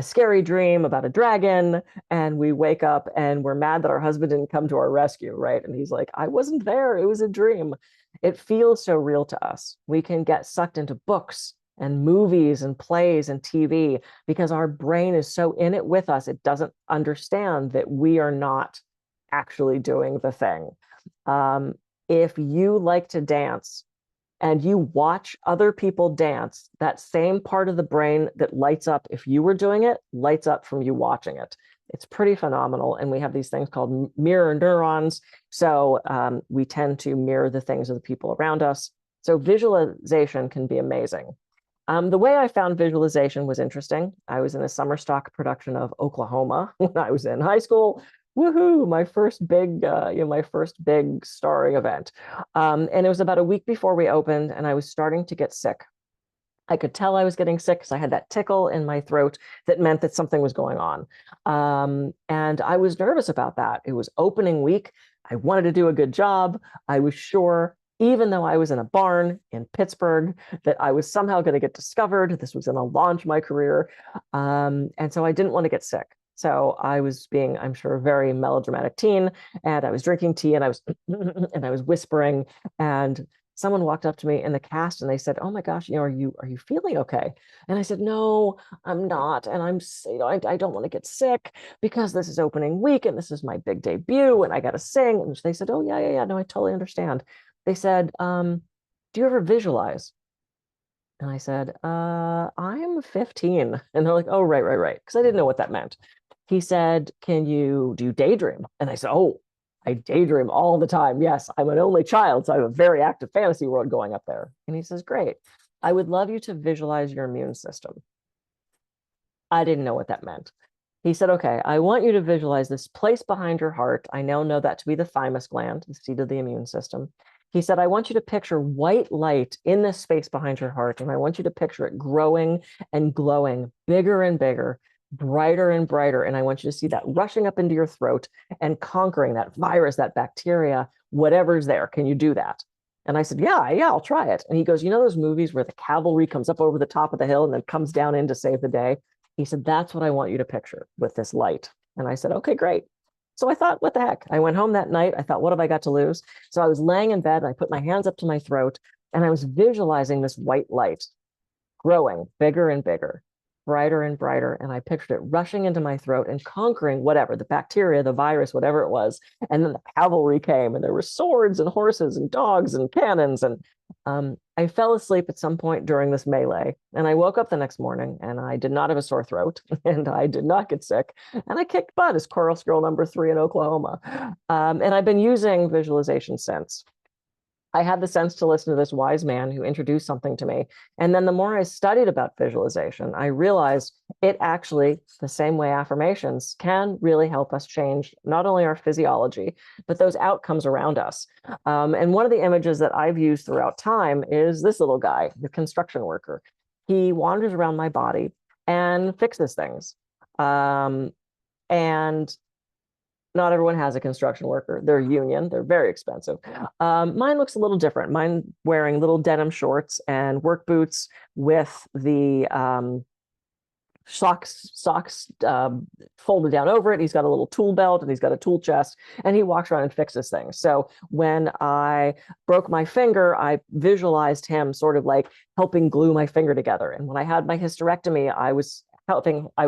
scary dream about a dragon, and we wake up and we're mad that our husband didn't come to our rescue, right? And he's like, I wasn't there, it was a dream. It feels so real to us. We can get sucked into books and movies and plays and TV because our brain is so in it with us, it doesn't understand that we are not actually doing the thing. If you like to dance and you watch other people dance, that same part of the brain that lights up if you were doing it lights up from you watching it. It's pretty phenomenal. And we have these things called mirror neurons. So we tend to mirror the things of the people around us. So visualization can be amazing. The way I found visualization was interesting. I was in a summer stock production of Oklahoma when I was in high school. Woohoo! My first big starring event. And it was about a week before we opened, and I was starting to get sick. I could tell I was getting sick because I had that tickle in my throat that meant that something was going on. And I was nervous about that. It was opening week. I wanted to do a good job. I was sure, even though I was in a barn in Pittsburgh, that I was somehow going to get discovered. This was going to launch my career. And so I didn't want to get sick. So I was being, I'm sure, a very melodramatic teen, and I was drinking tea, and I was and I was whispering, and someone walked up to me in the cast and they said, oh my gosh, are you feeling okay? And I said, no, I'm not. And I don't want to get sick because this is opening week and this is my big debut and I got to sing. And they said, oh yeah. No, I totally understand. They said, do you ever visualize? And I said, I'm 15. And they're like, oh, right. Because I didn't know what that meant. He said, do you daydream? And I said, oh, I daydream all the time. Yes, I'm an only child, so I have a very active fantasy world going up there. And he says, great. I would love you to visualize your immune system. I didn't know what that meant. He said, okay, I want you to visualize this place behind your heart. I now know that to be the thymus gland, the seat of the immune system. He said, I want you to picture white light in this space behind your heart, and I want you to picture it growing and glowing bigger and bigger brighter and brighter. And I want you to see that rushing up into your throat and conquering that virus, that bacteria, whatever's there. Can you do that? And I said, yeah, I'll try it. And he goes, you know those movies where the cavalry comes up over the top of the hill and then comes down in to save the day? He said, that's what I want you to picture with this light. And I said, okay, great. So I thought, what the heck? I went home that night. I thought, what have I got to lose? So I was laying in bed and I put my hands up to my throat and I was visualizing this white light growing bigger and bigger, brighter and brighter. And I pictured it rushing into my throat and conquering whatever, the bacteria, the virus, whatever it was. And then the cavalry came and there were swords and horses and dogs and cannons. And I fell asleep at some point during this melee. And I woke up the next morning and I did not have a sore throat and I did not get sick. And I kicked butt as chorus girl number 3 in Oklahoma. And I've been using visualization since. I had the sense to listen to this wise man who introduced something to me. And then the more I studied about visualization, I realized it actually, the same way affirmations can really help us change not only our physiology, but those outcomes around us. And one of the images that I've used throughout time is this little guy, the construction worker. He wanders around my body and fixes things. And not everyone has a construction worker. They're union. They're very expensive. Mine looks a little different. Mine wearing little denim shorts and work boots with the socks folded down over it. He's got a little tool belt and he's got a tool chest and he walks around and fixes things. So when I broke my finger, I visualized him sort of like helping glue my finger together. And when I had my hysterectomy, I was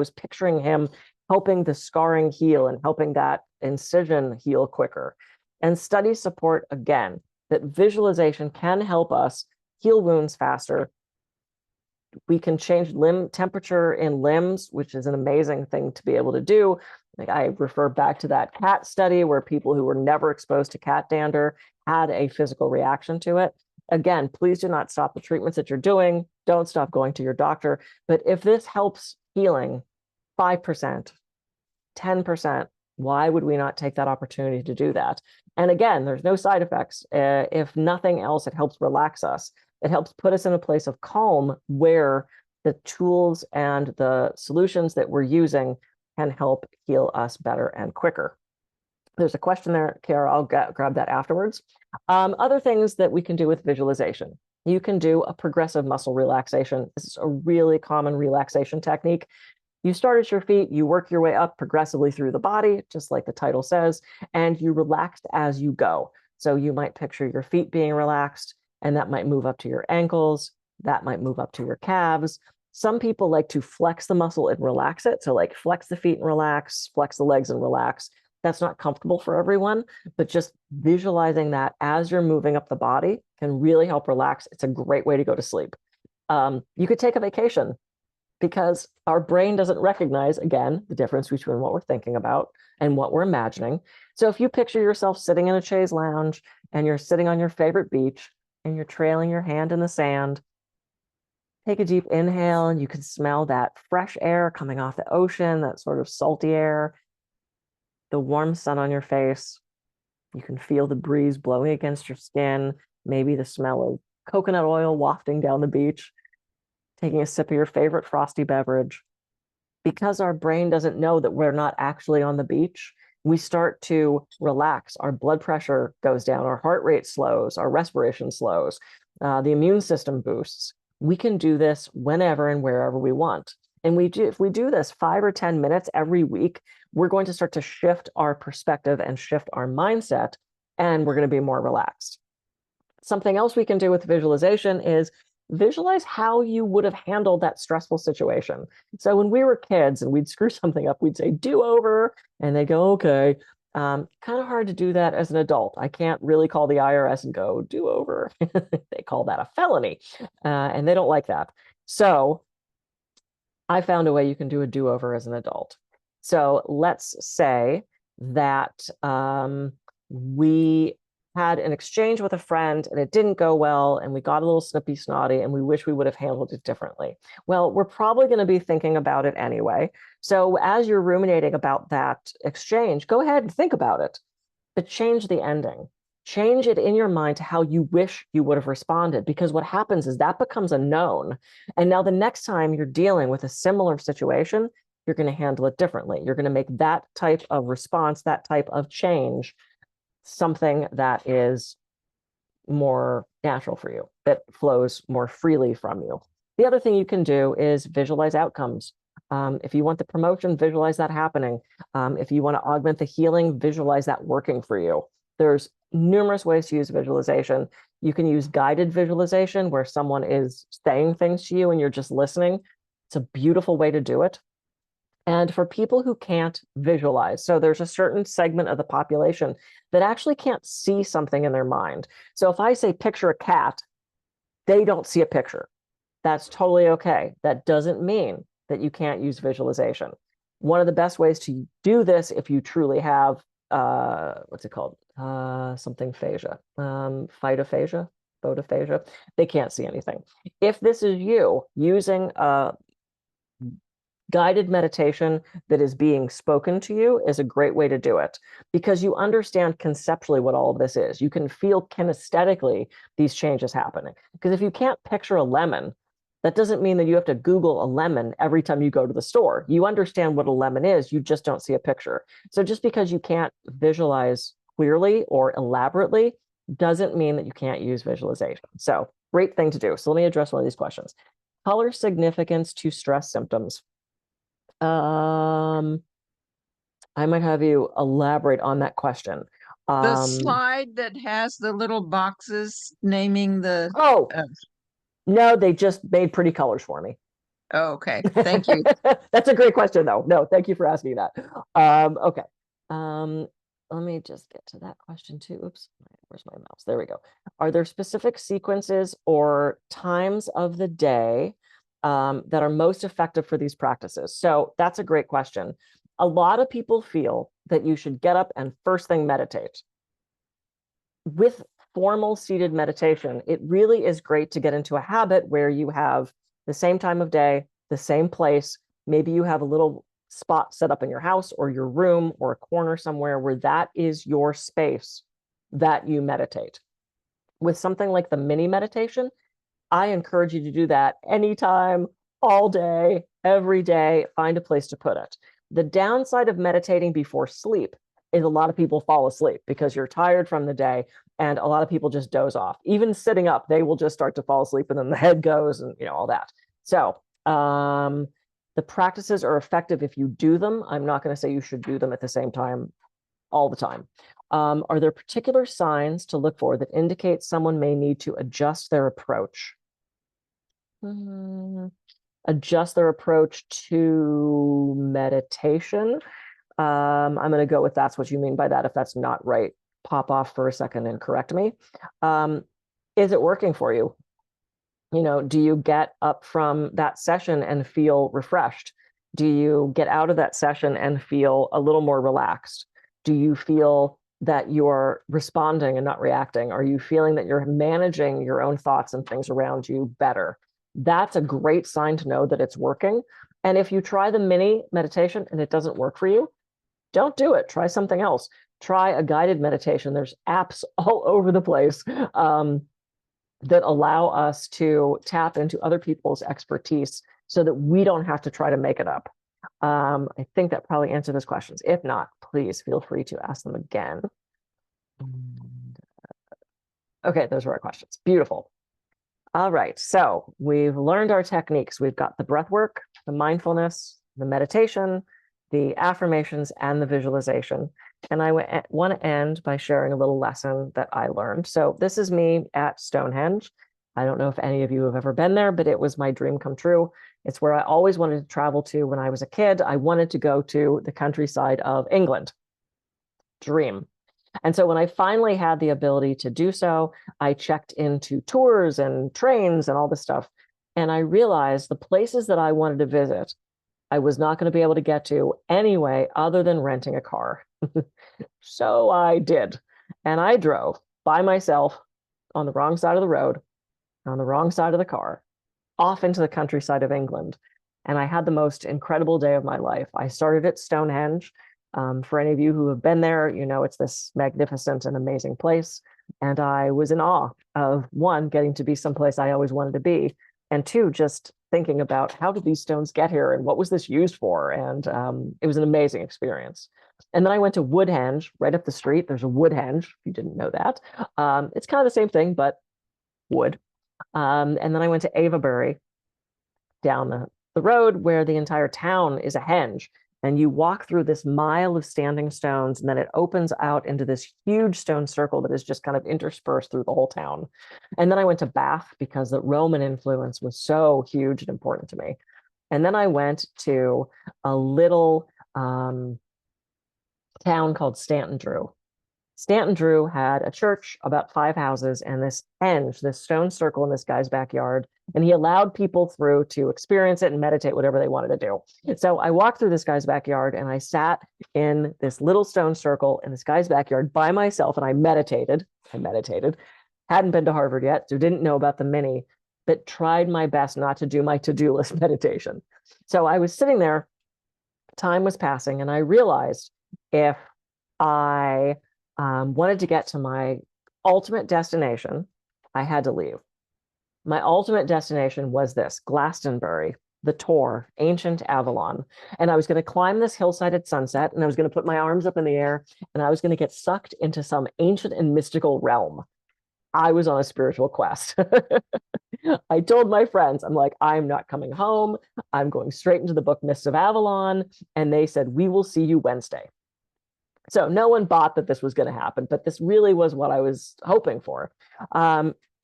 picturing him helping the scarring heal and helping that incision heal quicker. And studies support, again, that visualization can help us heal wounds faster. We can change limb temperature in limbs, which is an amazing thing to be able to do. Like I refer back to that cat study where people who were never exposed to cat dander had a physical reaction to it. Again, please do not stop the treatments that you're doing. Don't stop going to your doctor. But if this helps healing 5%, 10%, why would we not take that opportunity to do that? And again, there's no side effects. If nothing else, it helps relax us. It helps put us in a place of calm where the tools and the solutions that we're using can help heal us better and quicker. There's a question there, Kara. I'll grab that afterwards. Other things that we can do with visualization. You can do a progressive muscle relaxation. This is a really common relaxation technique. You start at your feet, you work your way up progressively through the body, just like the title says, and you relax as you go. So you might picture your feet being relaxed, and that might move up to your ankles, that might move up to your calves. Some people like to flex the muscle and relax it. So like flex the feet and relax, flex the legs and relax. That's not comfortable for everyone, but just visualizing that as you're moving up the body can really help relax. It's a great way to go to sleep. You could take a vacation, because our brain doesn't recognize, again, the difference between what we're thinking about and what we're imagining. So if you picture yourself sitting in a chaise lounge and you're sitting on your favorite beach and you're trailing your hand in the sand, take a deep inhale and you can smell that fresh air coming off the ocean, that sort of salty air, the warm sun on your face. You can feel the breeze blowing against your skin, maybe the smell of coconut oil wafting down the beach. Taking a sip of your favorite frosty beverage. Because our brain doesn't know that we're not actually on the beach, we start to relax. Our blood pressure goes down, our heart rate slows, our respiration slows, the immune system boosts. We can do this whenever and wherever we want. And if we do this 5 or 10 minutes every week, we're going to start to shift our perspective and shift our mindset, and we're going to be more relaxed. Something else we can do with visualization is visualize how you would have handled that stressful situation. So when we were kids and we'd screw something up, we'd say, do over, and they go, okay. Kind of hard to do that as an adult. I can't really call the IRS and go, do over. They call that a felony, and they don't like that. So I found a way you can do a do-over as an adult. So let's say that we had an exchange with a friend and it didn't go well and we got a little snippy snotty and we wish we would have handled it differently. Well, we're probably going to be thinking about it anyway. So as you're ruminating about that exchange, go ahead and think about it, but change the ending. Change it in your mind to how you wish you would have responded, because what happens is that becomes a known. And now the next time you're dealing with a similar situation, you're going to handle it differently. You're going to make that type of response, that type of change, something that is more natural for you, that flows more freely from you. The other thing you can do is visualize outcomes. If you want the promotion, visualize that happening. If you want to augment the healing, visualize that working for you. There's numerous ways to use visualization. You can use guided visualization where someone is saying things to you and you're just listening. It's a beautiful way to do it. And for people who can't visualize, so there's a certain segment of the population that actually can't see something in their mind. So if I say picture a cat, they don't see a picture. That's totally okay. That doesn't mean that you can't use visualization. One of the best ways to do this, if you truly have, what's it called? Something phasia, phytophagia, photophagia. They can't see anything. If this is you using guided meditation that is being spoken to you is a great way to do it because you understand conceptually what all of this is. You can feel kinesthetically these changes happening. Because if you can't picture a lemon, that doesn't mean that you have to Google a lemon every time you go to the store. You understand what a lemon is, you just don't see a picture. So just because you can't visualize clearly or elaborately doesn't mean that you can't use visualization. So great thing to do. So let me address one of these questions. Color significance to stress symptoms. I might have you elaborate on that question. The slide that has the little boxes naming the. Oh, no, they just made pretty colors for me. Oh, okay. Thank you. That's a great question, though. No, thank you for asking that. Okay. Let me just get to that question too. Oops, where's my mouse? There we go. Are there specific sequences or times of the day that are most effective for these practices? So that's a great question. A lot of people feel that you should get up and first thing meditate. With formal seated meditation, it really is great to get into a habit where you have the same time of day, the same place. Maybe you have a little spot set up in your house or your room or a corner somewhere where that is your space that you meditate. With something like the mini meditation, I encourage you to do that anytime, all day, every day. Find a place to put it. The downside of meditating before sleep is a lot of people fall asleep because you're tired from the day, and a lot of people just doze off. Even sitting up, they will just start to fall asleep, and then the head goes, and all that. So the practices are effective if you do them. I'm not going to say you should do them at the same time all the time. Are there particular signs to look for that indicate someone may need to adjust their approach? Adjust their approach to meditation. I'm going to go with that's what you mean by that. If that's not right, pop off for a second and correct me. Is it working for you? Do you get up from that session and feel refreshed? Do you get out of that session and feel a little more relaxed? Do you feel that you're responding and not reacting? Are you feeling that you're managing your own thoughts and things around you better? That's a great sign to know that it's working. And if you try the mini meditation and it doesn't work for you, don't do it. Try something else. Try a guided meditation. There's apps all over the place that allow us to tap into other people's expertise so that we don't have to try to make it up. I think that probably answered those questions. If not, please feel free to ask them again. Okay, those were our questions. Beautiful. All right, so we've learned our techniques. We've got the breath work, the mindfulness, the meditation, the affirmations, and the visualization. And I want to end by sharing a little lesson that I learned. So this is me at Stonehenge. I don't know if any of you have ever been there, but it was my dream come true. It's where I always wanted to travel to when I was a kid. I wanted to go to the countryside of England. Dream. And so when I finally had the ability to do so, I checked into tours and trains and all this stuff. And I realized the places that I wanted to visit, I was not going to be able to get to anyway, other than renting a car. So I did. And I drove by myself on the wrong side of the road, on the wrong side of the car, off into the countryside of England. And I had the most incredible day of my life. I started at Stonehenge. For any of you who have been there, it's this magnificent and amazing place. And I was in awe of, one, getting to be someplace I always wanted to be, and two, just thinking about how did these stones get here and what was this used for? And it was an amazing experience. And then I went to Woodhenge right up the street. There's a Woodhenge, if you didn't know that. It's kind of the same thing, but wood. And then I went to Avabury down the road where the entire town is a henge. And you walk through this mile of standing stones, and then it opens out into this huge stone circle that is just kind of interspersed through the whole town. And then I went to Bath because the Roman influence was so huge and important to me. And then I went to a little town called Stanton Drew. Stanton Drew had a church, about 5 houses, and this henge, this stone circle in this guy's backyard. And he allowed people through to experience it and meditate, whatever they wanted to do. So I walked through this guy's backyard and I sat in this little stone circle in this guy's backyard by myself and I meditated. Hadn't been to Harvard yet, so didn't know about the mini, but tried my best not to do my to-do list meditation. So I was sitting there, time was passing, and I realized if I wanted to get to my ultimate destination, I had to leave. My ultimate destination was this, Glastonbury, the Tor, ancient Avalon. And I was going to climb this hillside at sunset, and I was going to put my arms up in the air, and I was going to get sucked into some ancient and mystical realm. I was on a spiritual quest. I told my friends, I'm like, I'm not coming home. I'm going straight into the book Mists of Avalon. And they said, we will see you Wednesday. So no one bought that this was going to happen, but this really was what I was hoping for.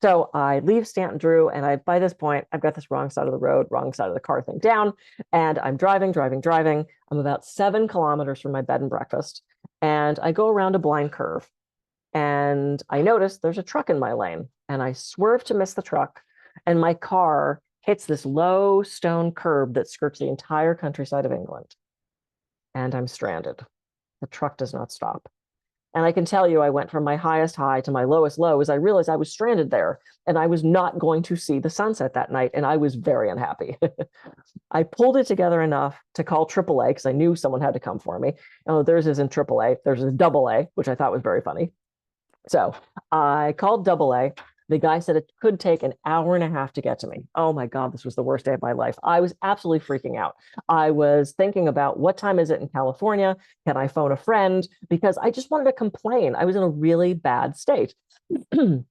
So I leave Stanton Drew, and by this point, I've got this wrong side of the road, wrong side of the car thing down, and I'm driving. I'm about 7 kilometers from my bed and breakfast, and I go around a blind curve, and I notice there's a truck in my lane, and I swerve to miss the truck, and my car hits this low stone curb that skirts the entire countryside of England, and I'm stranded. The truck does not stop. And I can tell you, I went from my highest high to my lowest low as I realized I was stranded there and I was not going to see the sunset that night. And I was very unhappy. I pulled it together enough to call AAA because I knew someone had to come for me. Oh, theirs isn't AAA. There's a AA, which I thought was very funny. So I called AA. The guy said it could take an hour and a half to get to me. Oh my God, this was the worst day of my life. I was absolutely freaking out. I was thinking about what time is it in California? Can I phone a friend? Because I just wanted to complain. I was in a really bad state. No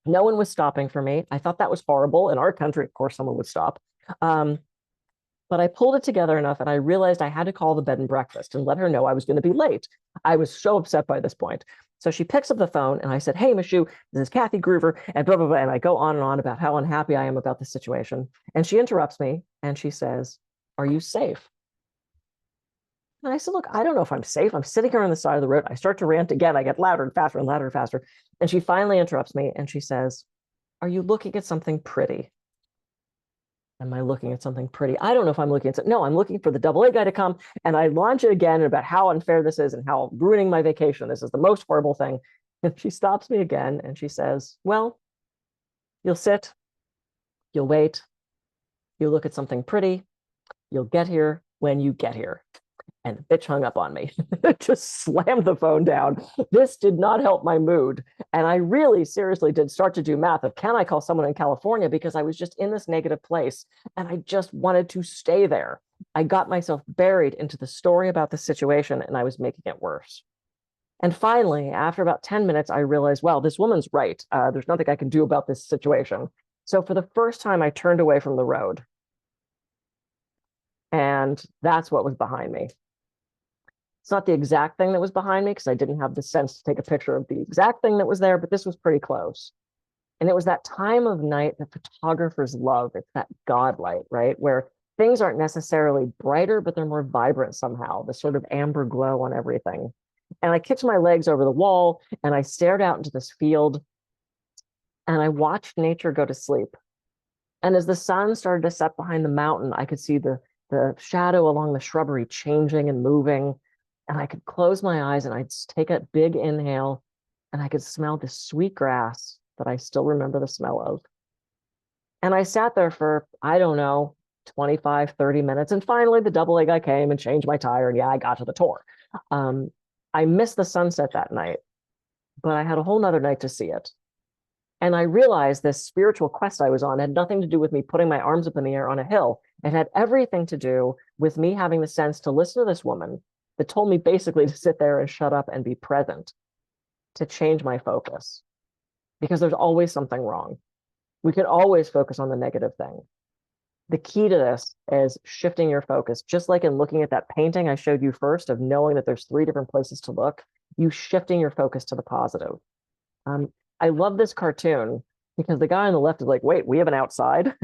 one was stopping for me. I thought that was horrible. In our country, of course, someone would stop. But I pulled it together enough and I realized I had to call the bed and breakfast and let her know I was going to be late. I was so upset by this point. So she picks up the phone and I said, hey, Michoud, this is Kathy Gruver, and blah, blah, blah. And I go on and on about how unhappy I am about this situation. And she interrupts me and she says, are you safe? And I said, look, I don't know if I'm safe. I'm sitting here on the side of the road. I start to rant again. I get louder and faster and louder and faster. And she finally interrupts me and she says, are you looking at something pretty? Am I looking at something pretty? I don't know if I'm looking at, no, I'm looking for the AA guy to come. And I launch it again about how unfair this is and how ruining my vacation. This is the most horrible thing. And she stops me again and she says, well, you'll sit, you'll wait, you'll look at something pretty, you'll get here when you get here. And the bitch hung up on me. Just slammed the phone down. This did not help my mood. And I really seriously did start to do math of, can I call someone in California? Because I was just in this negative place and I just wanted to stay there. I got myself buried into the story about the situation and I was making it worse. And finally, after about 10 minutes, I realized, well, this woman's right. There's nothing I can do about this situation. So for the first time, I turned away from the road. And that's what was behind me. It's not the exact thing that was behind me because I didn't have the sense to take a picture of the exact thing that was there, but this was pretty close. And it was that time of night that photographers love. It's that godlight, right? Where things aren't necessarily brighter, but they're more vibrant somehow, the sort of amber glow on everything. And I kicked my legs over the wall and I stared out into this field and I watched nature go to sleep. And as the sun started to set behind the mountain, I could see the shadow along the shrubbery changing and moving. And I could close my eyes and I'd take a big inhale and I could smell this sweet grass that I still remember the smell of. And I sat there for, I don't know, 25, 30 minutes. And finally the AA guy came and changed my tire. And yeah, I got to the tour. I missed the sunset that night, but I had a whole nother night to see it. And I realized this spiritual quest I was on had nothing to do with me putting my arms up in the air on a hill. It had everything to do with me having the sense to listen to this woman that told me basically to sit there and shut up and be present, to change my focus, because there's always something wrong. We could always focus on the negative thing. The key to this is shifting your focus. Just like in looking at that painting I showed you first, of knowing that there's 3 different places to look, you shifting your focus to the positive. I love this cartoon because the guy on the left is like, wait, we have an outside.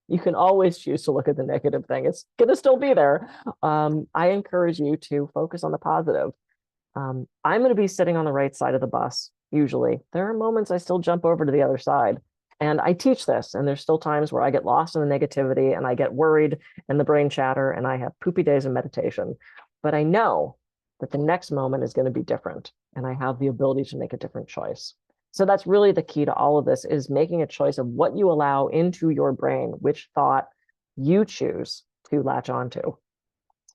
You can always choose to look at the negative thing. It's going to still be there. I encourage you to focus on the positive. I'm going to be sitting on the right side of the bus, usually. There are moments I still jump over to the other side. And I teach this, and there's still times where I get lost in the negativity and I get worried and the brain chatter, and I have poopy days of meditation. But I know that the next moment is going to be different, and I have the ability to make a different choice. So that's really the key to all of this, is making a choice of what you allow into your brain, which thought you choose to latch onto.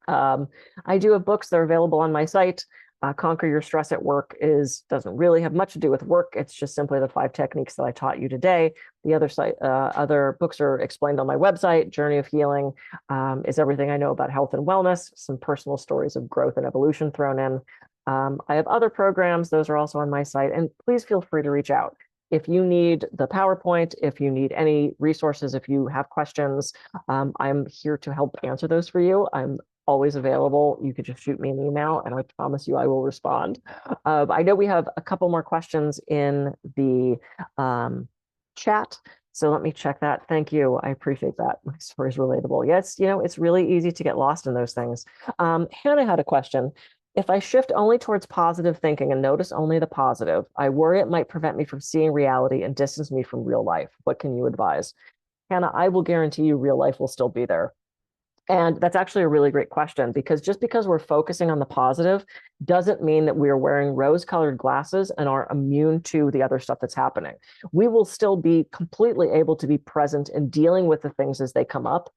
I do have books that are available on my site. Conquer Your Stress at Work doesn't really have much to do with work. It's just simply the 5 techniques that I taught you today. The other books are explained on my website. Journey of Healing is everything I know about health and wellness, some personal stories of growth and evolution thrown in. I have other programs. Those are also on my site. And please feel free to reach out. If you need the PowerPoint, if you need any resources, if you have questions, I'm here to help answer those for you. I'm always available. You could just shoot me an email and I promise you I will respond. I know we have a couple more questions in the chat. So let me check that. Thank you. I appreciate that. My story is relatable. Yes, it's really easy to get lost in those things. Hannah had a question. If I shift only towards positive thinking and notice only the positive, I worry it might prevent me from seeing reality and distance me from real life. What can you advise? Hannah, I will guarantee you real life will still be there. And that's actually a really great question, because just because we're focusing on the positive doesn't mean that we're wearing rose-colored glasses and are immune to the other stuff that's happening. We will still be completely able to be present in dealing with the things as they come up.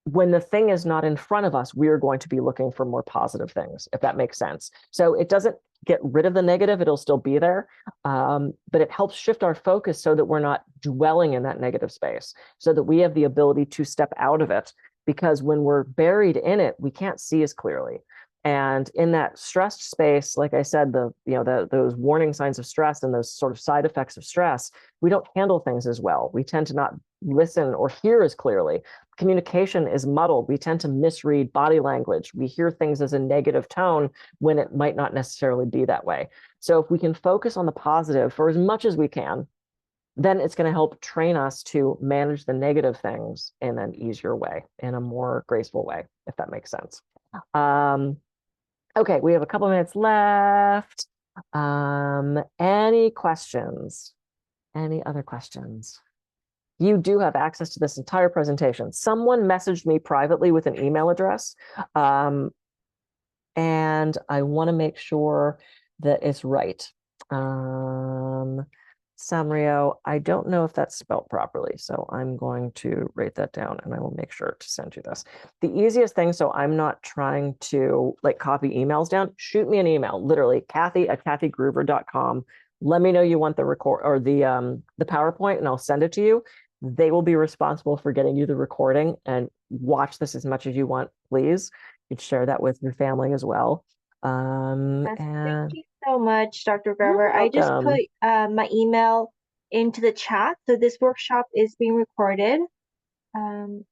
When the thing is not in front of us, we are going to be looking for more positive things, if that makes sense. So it doesn't get rid of the negative, it'll still be there, but it helps shift our focus so that we're not dwelling in that negative space, so that we have the ability to step out of it. Because when we're buried in it, we can't see as clearly. And in that stressed space, like I said, those warning signs of stress and those sort of side effects of stress, we don't handle things as well. We tend to not listen or hear as clearly. Communication is muddled. We tend to misread body language. We hear things as a negative tone when it might not necessarily be that way. So if we can focus on the positive for as much as we can, then it's going to help train us to manage the negative things in an easier way, in a more graceful way, if that makes sense. Okay, we have a couple minutes left. Any questions? Any other questions? You do have access to this entire presentation. Someone messaged me privately with an email address, and I want to make sure that it's right. Samrio, I don't know if that's spelled properly, so I'm going to write that down and I will make sure to send you this. The easiest thing, so I'm not trying to copy emails down, shoot me an email, literally, Kathy@kathygruver.com. Let me know you want the record or the PowerPoint and I'll send it to you. They will be responsible for getting you the recording, and watch this as much as you want, please. You'd share that with your family as well. Yes, And thank you so much, Dr. Gruver. I just put my email into the chat. So this workshop is being recorded. And